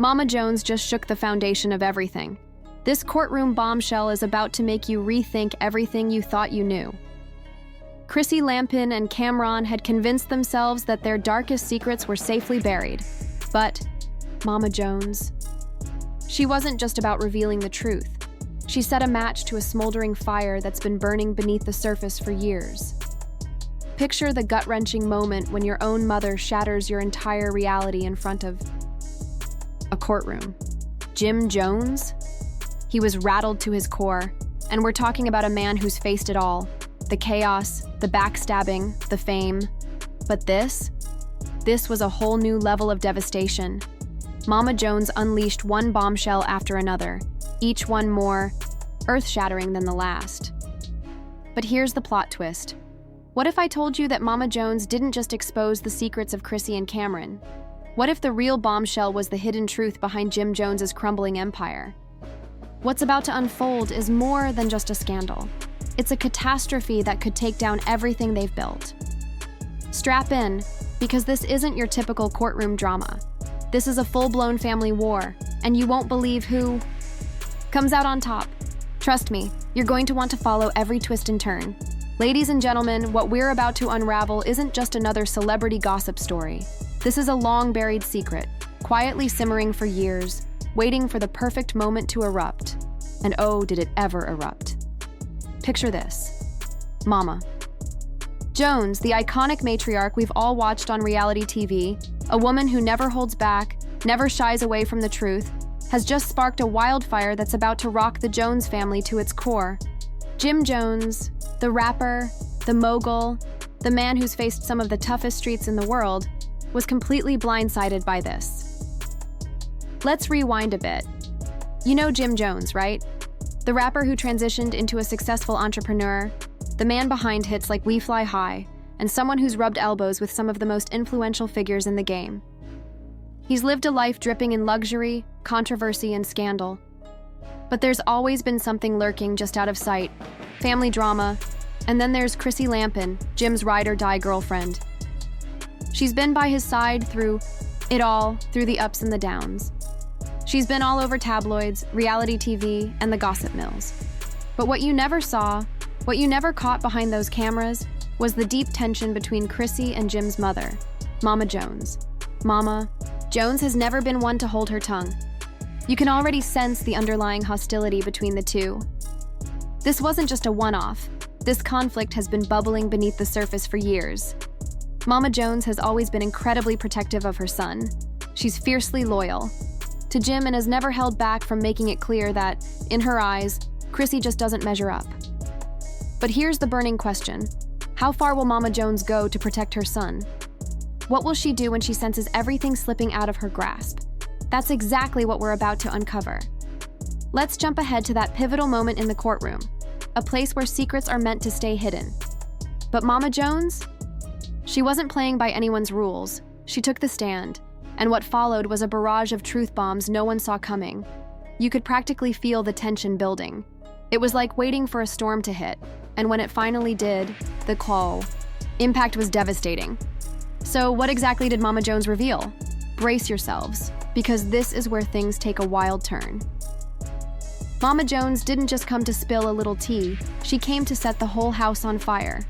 Mama Jones just shook the foundation of everything. This courtroom bombshell is about to make you rethink everything you thought you knew. Chrissy Lampin and Cam'ron had convinced themselves that their darkest secrets were safely buried. But Mama Jones, she wasn't just about revealing the truth. She set a match to a smoldering fire that's been burning beneath the surface for years. Picture the gut-wrenching moment when your own mother shatters your entire reality in front of a courtroom. Jim Jones? He was rattled to his core, and we're talking about a man who's faced it all. The chaos, the backstabbing, the fame. But this was a whole new level of devastation. Mama Jones unleashed one bombshell after another, each one more earth-shattering than the last. But here's the plot twist. What if I told you that Mama Jones didn't just expose the secrets of Chrissy and Cam'ron? What if the real bombshell was the hidden truth behind Jim Jones's crumbling empire? What's about to unfold is more than just a scandal. It's a catastrophe that could take down everything they've built. Strap in, because this isn't your typical courtroom drama. This is a full-blown family war, and you won't believe who comes out on top. Trust me, you're going to want to follow every twist and turn. Ladies and gentlemen, what we're about to unravel isn't just another celebrity gossip story. This is a long-buried secret, quietly simmering for years, waiting for the perfect moment to erupt. And oh, did it ever erupt. Picture this. Mama Jones, the iconic matriarch we've all watched on reality TV, a woman who never holds back, never shies away from the truth, has just sparked a wildfire that's about to rock the Jones family to its core. Jim Jones, the rapper, the mogul, the man who's faced some of the toughest streets in the world, was completely blindsided by this. Let's rewind a bit. You know Jim Jones, right? The rapper who transitioned into a successful entrepreneur, the man behind hits like We Fly High, and someone who's rubbed elbows with some of the most influential figures in the game. He's lived a life dripping in luxury, controversy, and scandal. But there's always been something lurking just out of sight, family drama, and then there's Chrissy Lampin, Jim's ride-or-die girlfriend. She's been by his side through it all, through the ups and the downs. She's been all over tabloids, reality TV, and the gossip mills. But what you never saw, what you never caught behind those cameras, was the deep tension between Chrissy and Jim's mother, Mama Jones. Mama Jones has never been one to hold her tongue. You can already sense the underlying hostility between the two. This wasn't just a one-off. This conflict has been bubbling beneath the surface for years. Mama Jones has always been incredibly protective of her son. She's fiercely loyal to Jim and has never held back from making it clear that, in her eyes, Chrissy just doesn't measure up. But here's the burning question. How far will Mama Jones go to protect her son? What will she do when she senses everything slipping out of her grasp? That's exactly what we're about to uncover. Let's jump ahead to that pivotal moment in the courtroom, a place where secrets are meant to stay hidden. But Mama Jones? She wasn't playing by anyone's rules. She took the stand, and what followed was a barrage of truth bombs no one saw coming. You could practically feel the tension building. It was like waiting for a storm to hit, and when it finally did, the impact was devastating. So what exactly did Mama Jones reveal? Brace yourselves, because this is where things take a wild turn. Mama Jones didn't just come to spill a little tea, she came to set the whole house on fire.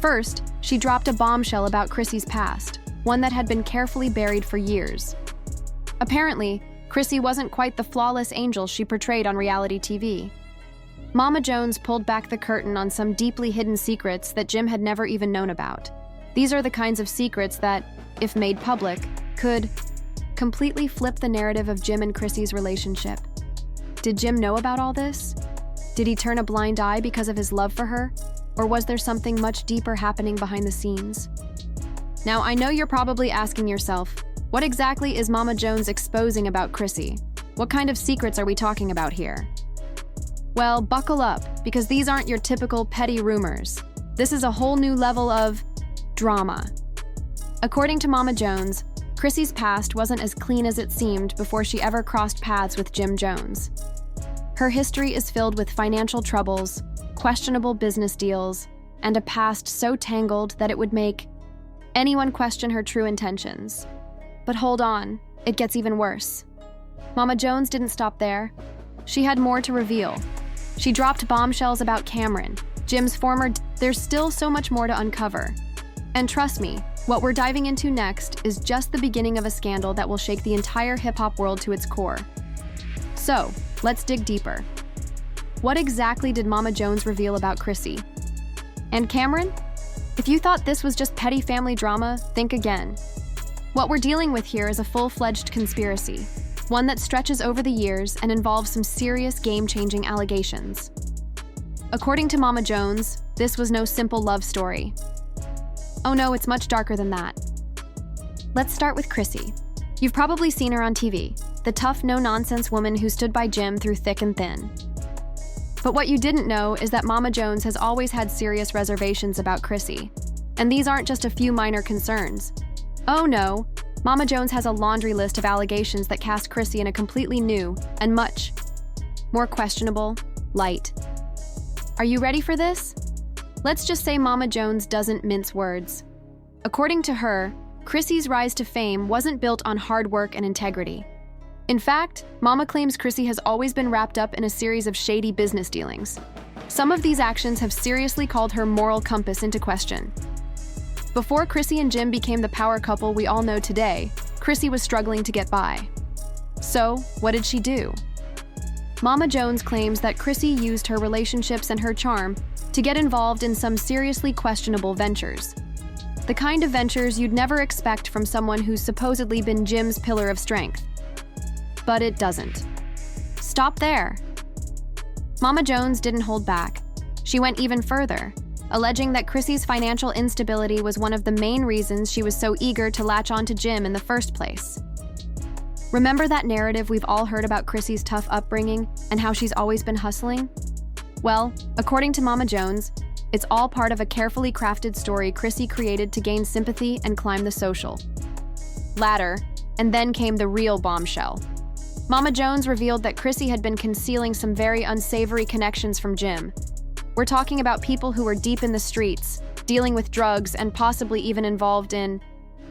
First, she dropped a bombshell about Chrissy's past, one that had been carefully buried for years. Apparently, Chrissy wasn't quite the flawless angel she portrayed on reality TV. Mama Jones pulled back the curtain on some deeply hidden secrets that Jim had never even known about. These are the kinds of secrets that, if made public, could completely flip the narrative of Jim and Chrissy's relationship. Did Jim know about all this? Did he turn a blind eye because of his love for her? Or was there something much deeper happening behind the scenes? Now, I know you're probably asking yourself, what exactly is Mama Jones exposing about Chrissy? What kind of secrets are we talking about here? Well, buckle up, because these aren't your typical petty rumors. This is a whole new level of drama. According to Mama Jones, Chrissy's past wasn't as clean as it seemed before she ever crossed paths with Jim Jones. Her history is filled with financial troubles, questionable business deals, and a past so tangled that it would make anyone question her true intentions. But hold on, it gets even worse. Mama Jones didn't stop there. She had more to reveal. She dropped bombshells about Cam'ron, Jim's former. There's still so much more to uncover. And trust me, what we're diving into next is just the beginning of a scandal that will shake the entire hip-hop world to its core. So, let's dig deeper. What exactly did Mama Jones reveal about Chrissy? And Cam'ron? If you thought this was just petty family drama, think again. What we're dealing with here is a full-fledged conspiracy, one that stretches over the years and involves some serious game-changing allegations. According to Mama Jones, this was no simple love story. Oh no, it's much darker than that. Let's start with Chrissy. You've probably seen her on TV, the tough, no-nonsense woman who stood by Jim through thick and thin. But what you didn't know is that Mama Jones has always had serious reservations about Chrissy. And these aren't just a few minor concerns. Oh no, Mama Jones has a laundry list of allegations that cast Chrissy in a completely new and much more questionable light. Are you ready for this? Let's just say Mama Jones doesn't mince words. According to her, Chrissy's rise to fame wasn't built on hard work and integrity. In fact, Mama claims Chrissy has always been wrapped up in a series of shady business dealings. Some of these actions have seriously called her moral compass into question. Before Chrissy and Jim became the power couple we all know today, Chrissy was struggling to get by. So, what did she do? Mama Jones claims that Chrissy used her relationships and her charm to get involved in some seriously questionable ventures. The kind of ventures you'd never expect from someone who's supposedly been Jim's pillar of strength. But it doesn't. Stop there. Mama Jones didn't hold back. She went even further, alleging that Chrissy's financial instability was one of the main reasons she was so eager to latch on to Jim in the first place. Remember that narrative we've all heard about Chrissy's tough upbringing and how she's always been hustling? Well, according to Mama Jones, it's all part of a carefully crafted story Chrissy created to gain sympathy and climb the social ladder, and then came the real bombshell. Mama Jones revealed that Chrissy had been concealing some very unsavory connections from Jim. We're talking about people who were deep in the streets, dealing with drugs, and possibly even involved in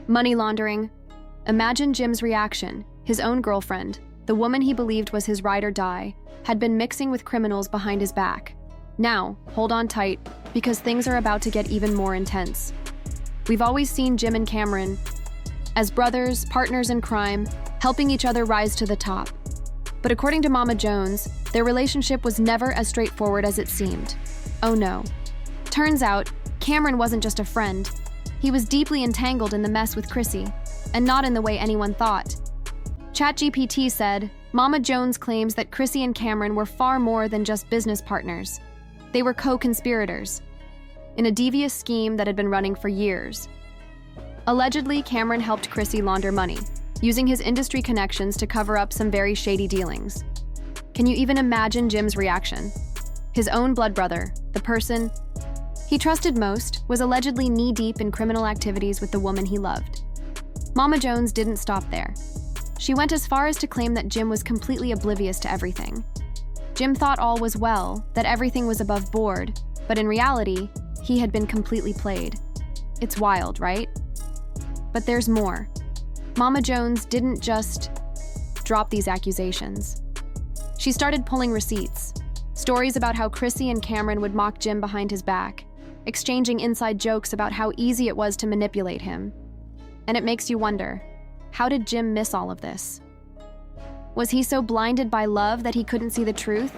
money laundering. Imagine Jim's reaction. His own girlfriend, the woman he believed was his ride or die, had been mixing with criminals behind his back. Now, hold on tight, because things are about to get even more intense. We've always seen Jim and Cam'ron as brothers, partners in crime, helping each other rise to the top. But according to Mama Jones, their relationship was never as straightforward as it seemed. Oh no. Turns out, Cam'ron wasn't just a friend. He was deeply entangled in the mess with Chrissy, and not in the way anyone thought. ChatGPT said, Mama Jones claims that Chrissy and Cam'ron were far more than just business partners. They were co-conspirators in a devious scheme that had been running for years. Allegedly, Cam'ron helped Chrissy launder money, using his industry connections to cover up some very shady dealings. Can you even imagine Jim's reaction? His own blood brother, the person he trusted most, was allegedly knee-deep in criminal activities with the woman he loved. Mama Jones didn't stop there. She went as far as to claim that Jim was completely oblivious to everything. Jim thought all was well, that everything was above board, but in reality, he had been completely played. It's wild, right? But there's more. Mama Jones didn't just drop these accusations. She started pulling receipts, stories about how Chrissy and Cam'ron would mock Jim behind his back, exchanging inside jokes about how easy it was to manipulate him. And it makes you wonder, how did Jim miss all of this? Was he so blinded by love that he couldn't see the truth?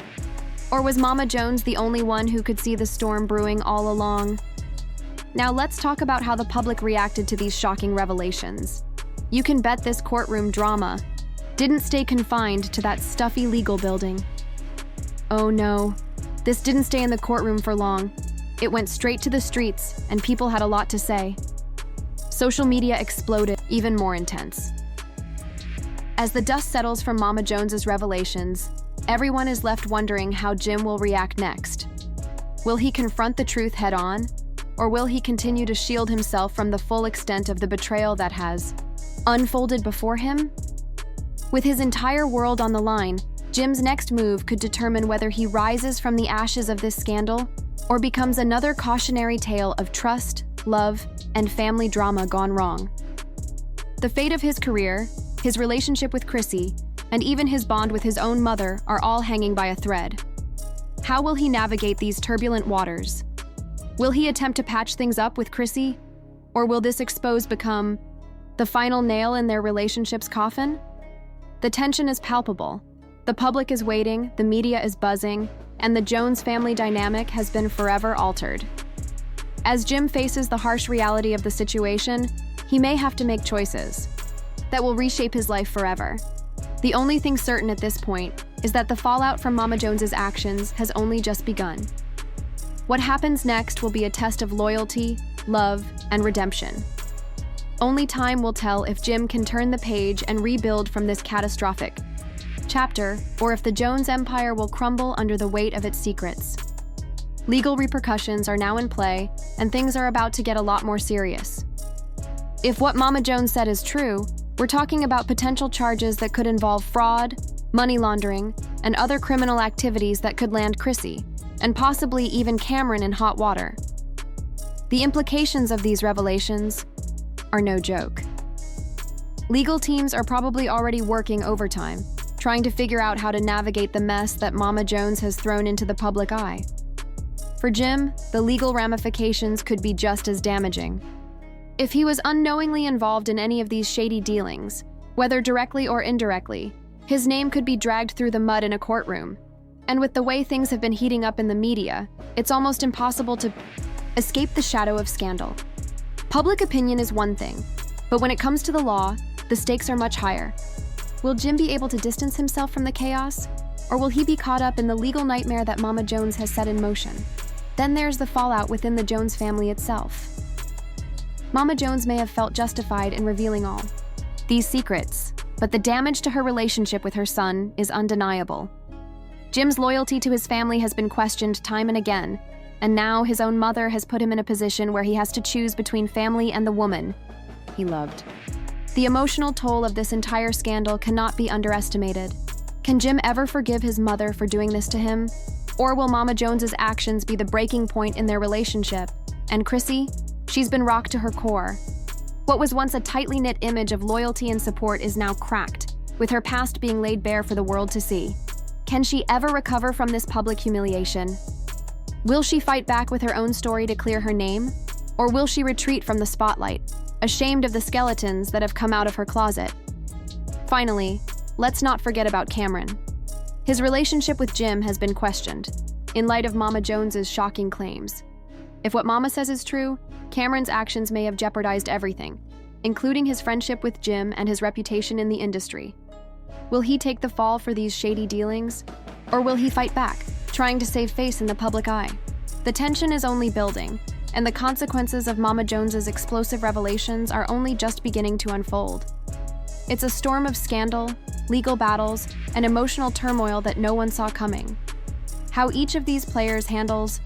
Or was Mama Jones the only one who could see the storm brewing all along? Now let's talk about how the public reacted to these shocking revelations. You can bet this courtroom drama didn't stay confined to that stuffy legal building. Oh no, this didn't stay in the courtroom for long. It went straight to the streets, and people had a lot to say. Social media exploded, even more intense. As the dust settles from Mama Jones's revelations, everyone is left wondering how Jim will react next. Will he confront the truth head-on, or will he continue to shield himself from the full extent of the betrayal that has unfolded before him? With his entire world on the line, Jim's next move could determine whether he rises from the ashes of this scandal or becomes another cautionary tale of trust, love, and family drama gone wrong. The fate of his career, his relationship with Chrissy, and even his bond with his own mother are all hanging by a thread. How will he navigate these turbulent waters? Will he attempt to patch things up with Chrissy? Or will this expose become the final nail in their relationship's coffin? The tension is palpable. The public is waiting, the media is buzzing, and the Jones family dynamic has been forever altered. As Jim faces the harsh reality of the situation, he may have to make choices that will reshape his life forever. The only thing certain at this point is that the fallout from Mama Jones's actions has only just begun. What happens next will be a test of loyalty, love, and redemption. Only time will tell if Jim can turn the page and rebuild from this catastrophic chapter, or if the Jones empire will crumble under the weight of its secrets. Legal repercussions are now in play, and things are about to get a lot more serious. If what Mama Jones said is true, we're talking about potential charges that could involve fraud, money laundering, and other criminal activities that could land Chrissy, and possibly even Cam'ron in hot water. The implications of these revelations are no joke. Legal teams are probably already working overtime, trying to figure out how to navigate the mess that Mama Jones has thrown into the public eye. For Jim, the legal ramifications could be just as damaging. If he was unknowingly involved in any of these shady dealings, whether directly or indirectly, his name could be dragged through the mud in a courtroom. And with the way things have been heating up in the media, it's almost impossible to escape the shadow of scandal. Public opinion is one thing, but when it comes to the law, the stakes are much higher. Will Jim be able to distance himself from the chaos? Or will he be caught up in the legal nightmare that Mama Jones has set in motion? Then there's the fallout within the Jones family itself. Mama Jones may have felt justified in revealing all these secrets, but the damage to her relationship with her son is undeniable. Jim's loyalty to his family has been questioned time and again, and now his own mother has put him in a position where he has to choose between family and the woman he loved. The emotional toll of this entire scandal cannot be underestimated. Can Jim ever forgive his mother for doing this to him? Or will Mama Jones's actions be the breaking point in their relationship? And Chrissy? She's been rocked to her core. What was once a tightly knit image of loyalty and support is now cracked, with her past being laid bare for the world to see. Can she ever recover from this public humiliation? Will she fight back with her own story to clear her name? Or will she retreat from the spotlight, ashamed of the skeletons that have come out of her closet? Finally, let's not forget about Cam'ron. His relationship with Jim has been questioned, in light of Mama Jones's shocking claims. If what Mama says is true, Cam'ron's actions may have jeopardized everything, including his friendship with Jim and his reputation in the industry. Will he take the fall for these shady dealings? Or will he fight back, trying to save face in the public eye? The tension is only building, and the consequences of Mama Jones's explosive revelations are only just beginning to unfold. It's a storm of scandal, legal battles, and emotional turmoil that no one saw coming. How each of these players handles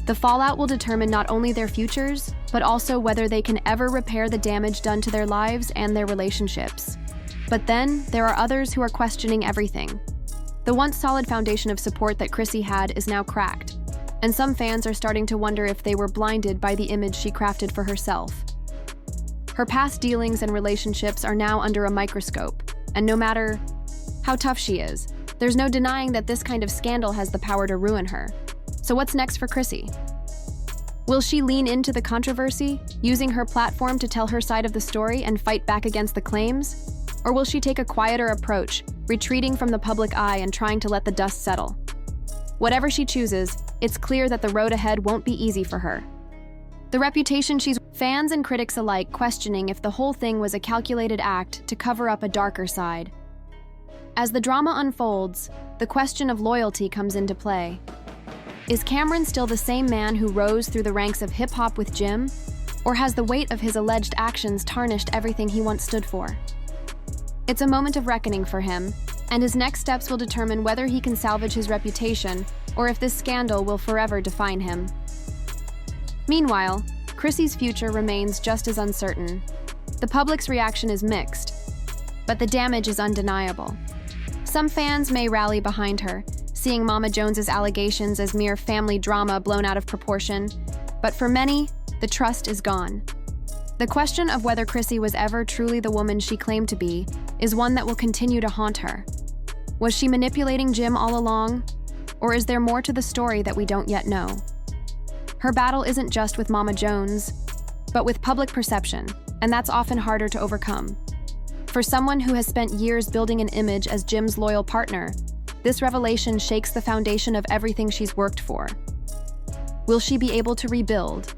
the fallout will determine not only their futures, but also whether they can ever repair the damage done to their lives and their relationships. But then, there are others who are questioning everything. The once solid foundation of support that Chrissy had is now cracked, and some fans are starting to wonder if they were blinded by the image she crafted for herself. Her past dealings and relationships are now under a microscope, and no matter how tough she is, there's no denying that this kind of scandal has the power to ruin her. So what's next for Chrissy? Will she lean into the controversy, using her platform to tell her side of the story and fight back against the claims? Or will she take a quieter approach, retreating from the public eye and trying to let the dust settle? Whatever she chooses, it's clear that the road ahead won't be easy for her. The reputation she's fans and critics alike questioning if the whole thing was a calculated act to cover up a darker side. As the drama unfolds, the question of loyalty comes into play. Is Cam'ron still the same man who rose through the ranks of hip-hop with Jim? Or has the weight of his alleged actions tarnished everything he once stood for? It's a moment of reckoning for him, and his next steps will determine whether he can salvage his reputation or if this scandal will forever define him. Meanwhile, Chrissy's future remains just as uncertain. The public's reaction is mixed, but the damage is undeniable. Some fans may rally behind her, seeing Mama Jones's allegations as mere family drama blown out of proportion, but for many, the trust is gone. The question of whether Chrissy was ever truly the woman she claimed to be is one that will continue to haunt her. Was she manipulating Jim all along? Or is there more to the story that we don't yet know? Her battle isn't just with Mama Jones, but with public perception, and that's often harder to overcome. For someone who has spent years building an image as Jim's loyal partner, this revelation shakes the foundation of everything she's worked for. Will she be able to rebuild?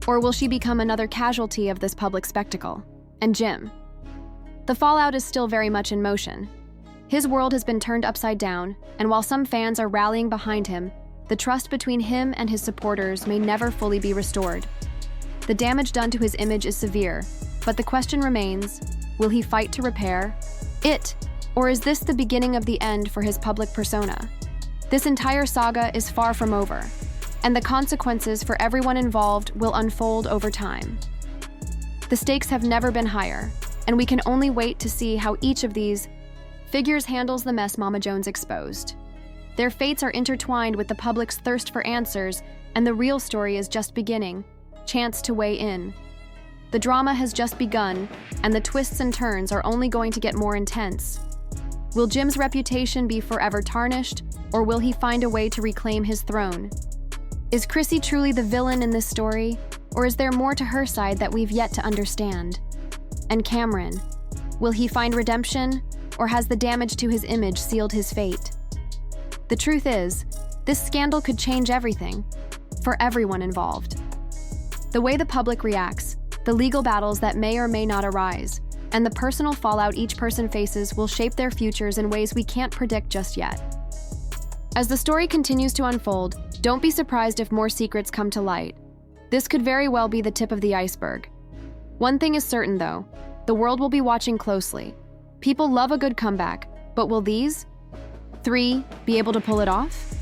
Or will she become another casualty of this public spectacle? And Jim? The fallout is still very much in motion. His world has been turned upside down, and while some fans are rallying behind him, the trust between him and his supporters may never fully be restored. The damage done to his image is severe, but the question remains, will he fight to repair it? Or is this the beginning of the end for his public persona? This entire saga is far from over, and the consequences for everyone involved will unfold over time. The stakes have never been higher, and we can only wait to see how each of these figures handles the mess Mama Jones exposed. Their fates are intertwined with the public's thirst for answers, and the real story is just beginning. Chance to weigh in. The drama has just begun, and the twists and turns are only going to get more intense. Will Jim's reputation be forever tarnished, or will he find a way to reclaim his throne? Is Chrissy truly the villain in this story, or is there more to her side that we've yet to understand? And Cam'ron, will he find redemption, or has the damage to his image sealed his fate? The truth is, this scandal could change everything, for everyone involved. The way the public reacts, the legal battles that may or may not arise, and the personal fallout each person faces will shape their futures in ways we can't predict just yet. As the story continues to unfold, don't be surprised if more secrets come to light. This could very well be the tip of the iceberg. One thing is certain, though, the world will be watching closely. People love a good comeback, but will these three be able to pull it off?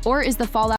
Or is the fallout